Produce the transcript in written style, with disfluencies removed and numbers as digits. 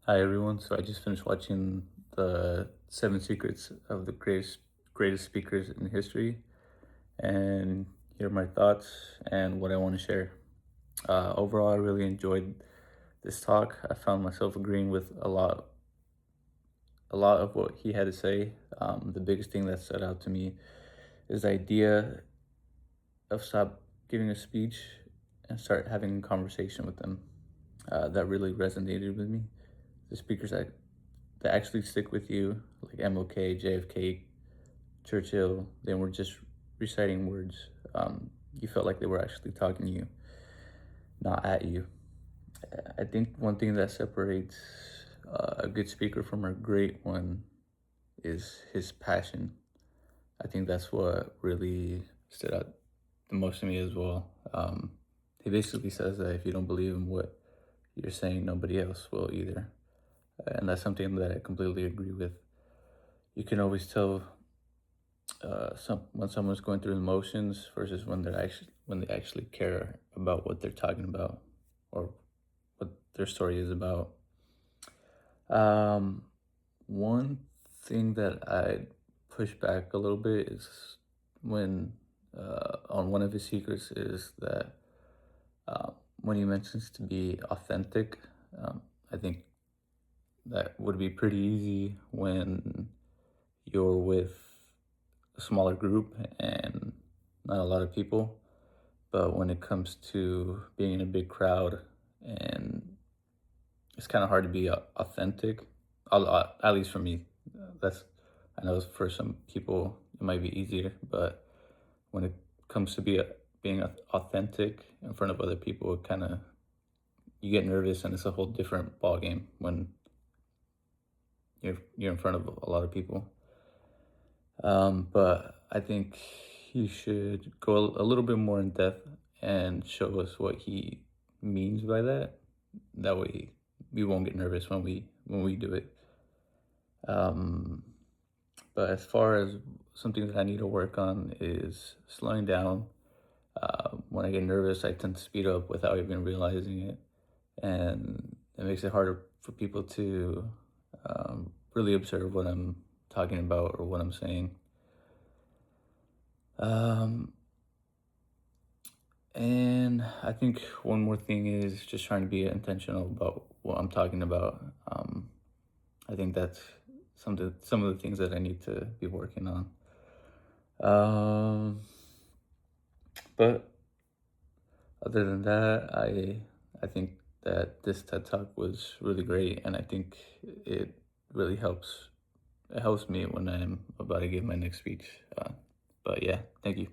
Hi everyone. So I just finished watching the Seven Secrets of the greatest speakers in history, and here are my thoughts and what I want to share. Overall, I really enjoyed this talk. I found myself agreeing with a lot of what he had to say. The biggest thing that stood out to me is the idea of stop giving a speech and start having a conversation with them. That really resonated with me. The speakers that actually stick with you, like MLK, JFK, Churchill, they were just reciting words. You felt like they were actually talking to you, not at you. I think one thing that separates a good speaker from a great one is his passion. I think that's what really stood out the most to me as well. He basically says that if you don't believe in what you're saying, nobody else will either. And that's something that I completely agree with. You can always tell when someone's going through the motions versus when they actually care about what they're talking about or what their story is about. Um, One thing that I push back a little bit is when on one of his secrets is that when he mentions to be authentic, I think that would be pretty easy when you're with a smaller group and not a lot of people. But when it comes to being in a big crowd, and it's kind of hard to be authentic, at least for me. That's I know for some people it might be easier, but when it comes to being authentic in front of other people, it kind of you get nervous, and it's a whole different ball game when you're in front of a lot of people. But I think he should go a little bit more in depth and show us what he means by that. That way, we won't get nervous when we do it. Um, but as far as something that I need to work on is slowing down. When I get nervous, I tend to speed up without even realizing it, and it makes it harder for people to really observe what I'm talking about or what I'm saying. Um, And I think one more thing is just trying to be intentional about what I'm talking about. I think that's some of the things that I need to be working on. Um, but other than that, I think that this TED Talk was really great, and I think it really helps. It helps me when I'm about to give my next speech. But yeah, thank you.